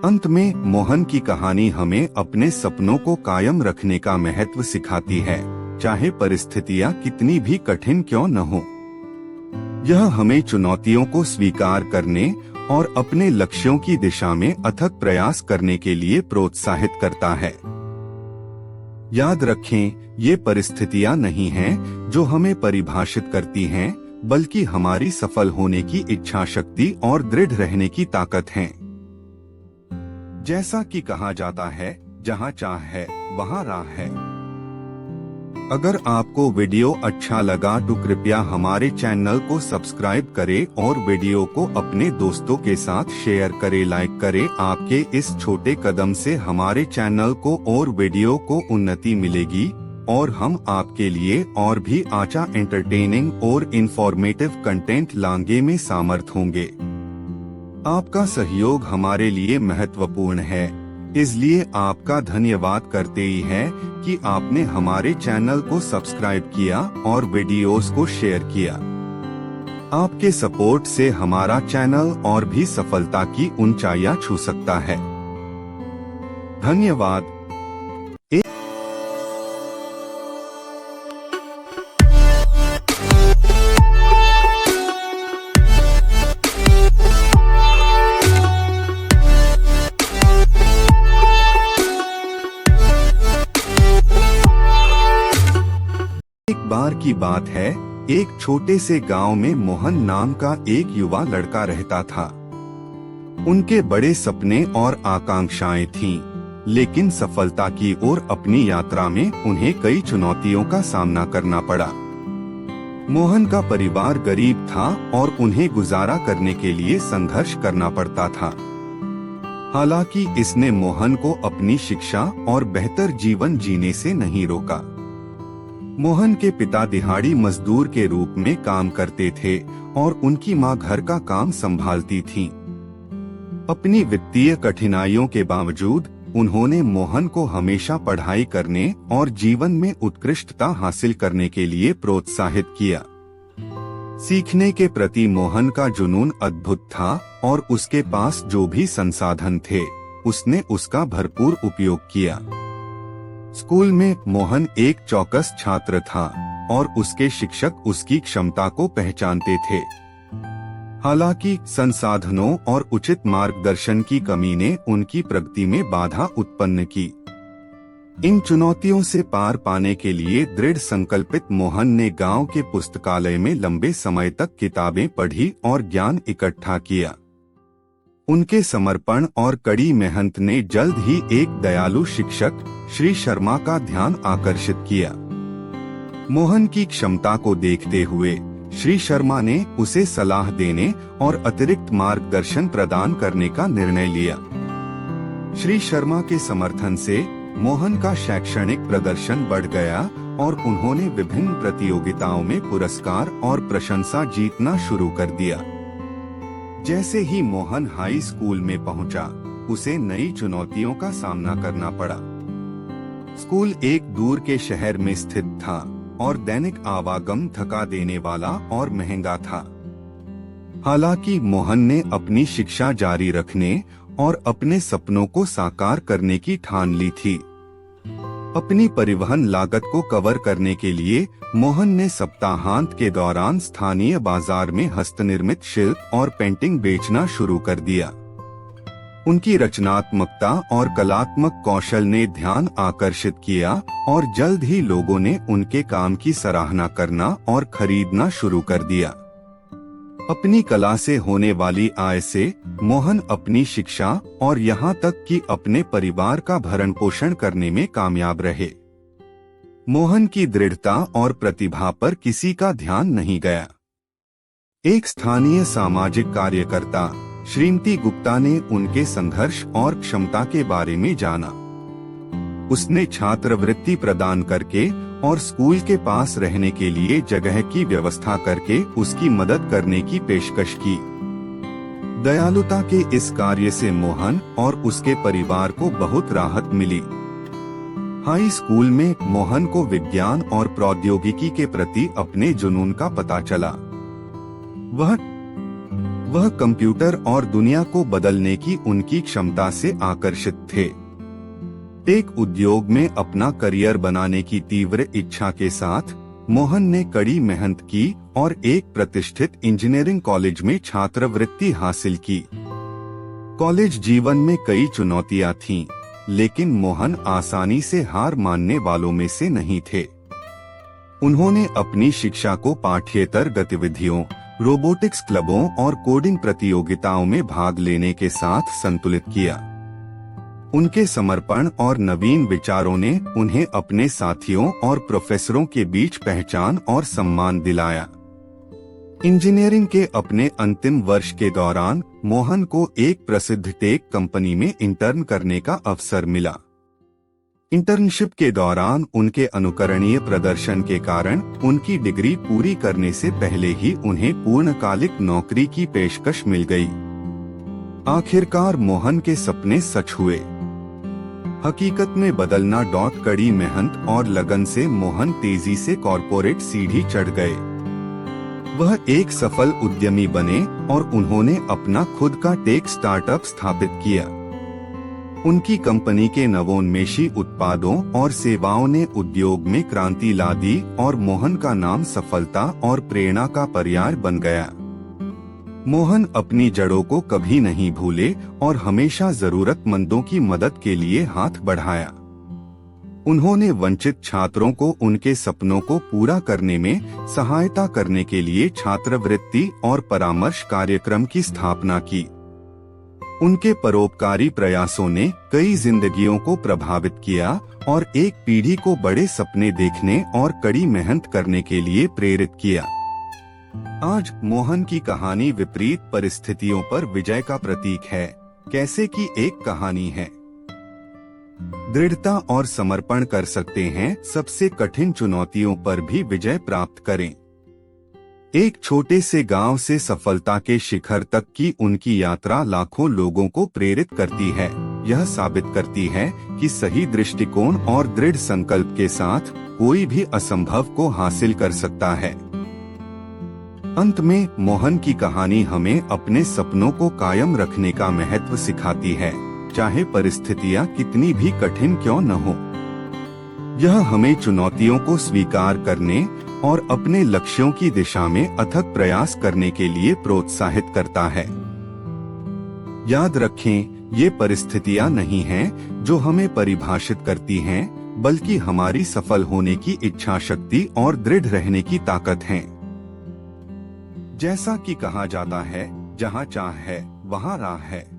अंत में मोहन की कहानी हमें अपने सपनों को कायम रखने का महत्व सिखाती है, चाहे परिस्थितियां कितनी भी कठिन क्यों न हो। यह हमें चुनौतियों को स्वीकार करने और अपने लक्ष्यों की दिशा में अथक प्रयास करने के लिए प्रोत्साहित करता है। याद रखें, ये परिस्थितियां नहीं हैं जो हमें परिभाषित करती हैं, बल्कि हमारी सफल होने की इच्छा शक्ति और दृढ़ रहने की ताकत हैं। जैसा कि कहा जाता है, जहां चाह है वहां राह है। अगर आपको वीडियो अच्छा लगा तो कृपया हमारे चैनल को सब्सक्राइब करें और वीडियो को अपने दोस्तों के साथ शेयर करें, लाइक करें। आपके इस छोटे कदम से हमारे चैनल को और वीडियो को उन्नति मिलेगी और हम आपके लिए और भी अच्छा एंटरटेनिंग और इंफॉर्मेटिव कंटेंट लाने में समर्थ होंगे। आपका सहयोग हमारे लिए महत्वपूर्ण है, इसलिए आपका धन्यवाद करते ही है कि आपने हमारे चैनल को सब्सक्राइब किया और वीडियोस को शेयर किया। आपके सपोर्ट से हमारा चैनल और भी सफलता की ऊंचाइयां छू सकता है। धन्यवाद। एक बार की बात है, एक छोटे से गांव में मोहन नाम का एक युवा लड़का रहता था। उनके बड़े सपने और आकांक्षाएं थीं, लेकिन सफलता की ओर अपनी यात्रा में उन्हें कई चुनौतियों का सामना करना पड़ा। मोहन का परिवार गरीब था और उन्हें गुजारा करने के लिए संघर्ष करना पड़ता था। हालांकि इसने मोहन को अपनी शिक्षा और बेहतर जीवन जीने से नहीं रोका। मोहन के पिता दिहाड़ी मजदूर के रूप में काम करते थे और उनकी मां घर का काम संभालती थीं। अपनी वित्तीय कठिनाइयों के बावजूद उन्होंने मोहन को हमेशा पढ़ाई करने और जीवन में उत्कृष्टता हासिल करने के लिए प्रोत्साहित किया। सीखने के प्रति मोहन का जुनून अद्भुत था और उसके पास जो भी संसाधन थे, उसने उसका भरपूर उपयोग किया। स्कूल में मोहन एक चौकस छात्र था और उसके शिक्षक उसकी क्षमता को पहचानते थे। हालांकि संसाधनों और उचित मार्गदर्शन की कमी ने उनकी प्रगति में बाधा उत्पन्न की। इन चुनौतियों से पार पाने के लिए दृढ़ संकल्पित मोहन ने गांव के पुस्तकालय में लंबे समय तक किताबें पढ़ी और ज्ञान इकट्ठा किया। उनके समर्पण और कड़ी मेहनत ने जल्द ही एक दयालु शिक्षक श्री शर्मा का ध्यान आकर्षित किया। मोहन की क्षमता को देखते हुए श्री शर्मा ने उसे सलाह देने और अतिरिक्त मार्गदर्शन प्रदान करने का निर्णय लिया। श्री शर्मा के समर्थन से मोहन का शैक्षणिक प्रदर्शन बढ़ गया और उन्होंने विभिन्न प्रतियोगिताओं में पुरस्कार और प्रशंसा जीतना शुरू कर दिया। जैसे ही मोहन हाई स्कूल में पहुंचा, उसे नई चुनौतियों का सामना करना पड़ा। स्कूल एक दूर के शहर में स्थित था और दैनिक आवागम थका देने वाला और महंगा था। हालांकि मोहन ने अपनी शिक्षा जारी रखने और अपने सपनों को साकार करने की ठान ली थी। अपनी परिवहन लागत को कवर करने के लिए मोहन ने सप्ताहांत के दौरान स्थानीय बाजार में हस्तनिर्मित शिल्प और पेंटिंग बेचना शुरू कर दिया। उनकी रचनात्मकता और कलात्मक कौशल ने ध्यान आकर्षित किया और जल्द ही लोगों ने उनके काम की सराहना करना और खरीदना शुरू कर दिया। अपनी कला से होने वाली आय से मोहन अपनी शिक्षा और यहाँ तक कि अपने परिवार का भरण पोषण करने में कामयाब रहे। मोहन की दृढ़ता और प्रतिभा पर किसी का ध्यान नहीं गया। एक स्थानीय सामाजिक कार्यकर्ता श्रीमती गुप्ता ने उनके संघर्ष और क्षमता के बारे में जाना। उसने छात्रवृत्ति प्रदान करके और स्कूल के पास रहने के लिए जगह की व्यवस्था करके उसकी मदद करने की पेशकश की। दयालुता के इस कार्य से मोहन और उसके परिवार को बहुत राहत मिली। हाई स्कूल में मोहन को विज्ञान और प्रौद्योगिकी के प्रति अपने जुनून का पता चला। वह कंप्यूटर और दुनिया को बदलने की उनकी क्षमता से आकर्षित थे। एक उद्योग में अपना करियर बनाने की तीव्र इच्छा के साथ मोहन ने कड़ी मेहनत की और एक प्रतिष्ठित इंजीनियरिंग कॉलेज में छात्रवृत्ति हासिल की। कॉलेज जीवन में कई चुनौतियां थीं, लेकिन मोहन आसानी से हार मानने वालों में से नहीं थे। उन्होंने अपनी शिक्षा को पाठ्येतर गतिविधियों, रोबोटिक्स क्लबों और कोडिंग प्रतियोगिताओं में भाग लेने के साथ संतुलित किया। उनके समर्पण और नवीन विचारों ने उन्हें अपने साथियों और प्रोफेसरों के बीच पहचान और सम्मान दिलाया। इंजीनियरिंग के अपने अंतिम वर्ष के दौरान मोहन को एक प्रसिद्ध टेक कंपनी में इंटर्न करने का अवसर मिला। इंटर्नशिप के दौरान उनके अनुकरणीय प्रदर्शन के कारण उनकी डिग्री पूरी करने से पहले ही उन्हें पूर्णकालिक नौकरी की पेशकश मिल गई। आखिरकार मोहन के सपने सच हुए। हकीकत में बदलना। कड़ी मेहनत और लगन से मोहन तेजी से कॉर्पोरेट सीढ़ी चढ़ गए। वह एक सफल उद्यमी बने और उन्होंने अपना खुद का टेक स्टार्टअप स्थापित किया। उनकी कंपनी के नवोन्मेषी उत्पादों और सेवाओं ने उद्योग में क्रांति ला दी और मोहन का नाम सफलता और प्रेरणा का पर्याय बन गया। मोहन अपनी जड़ों को कभी नहीं भूले और हमेशा जरूरतमंदों की मदद के लिए हाथ बढ़ाया। उन्होंने वंचित छात्रों को उनके सपनों को पूरा करने में सहायता करने के लिए छात्रवृत्ति और परामर्श कार्यक्रम की स्थापना की। उनके परोपकारी प्रयासों ने कई जिंदगियों को प्रभावित किया और एक पीढ़ी को बड़े सपने देखने और कड़ी मेहनत करने के लिए प्रेरित किया। आज मोहन की कहानी विपरीत परिस्थितियों पर विजय का प्रतीक है। कैसे की एक कहानी है। दृढ़ता और समर्पण कर सकते हैं सबसे कठिन चुनौतियों पर भी विजय प्राप्त करें। एक छोटे से गांव से सफलता के शिखर तक की उनकी यात्रा लाखों लोगों को प्रेरित करती है। यह साबित करती है कि सही दृष्टिकोण और दृढ़ संकल्प के साथ कोई भी असंभव को हासिल कर सकता है। अंत में मोहन की कहानी हमें अपने सपनों को कायम रखने का महत्व सिखाती है, चाहे परिस्थितियां कितनी भी कठिन क्यों न हो। यह हमें चुनौतियों को स्वीकार करने और अपने लक्ष्यों की दिशा में अथक प्रयास करने के लिए प्रोत्साहित करता है। याद रखें, ये परिस्थितियां नहीं हैं जो हमें परिभाषित करती हैं, बल्कि हमारी सफल होने की इच्छा शक्ति और दृढ़ रहने की ताकत हैं। जैसा कि कहा जाता है, जहाँ चाह है वहाँ राह है।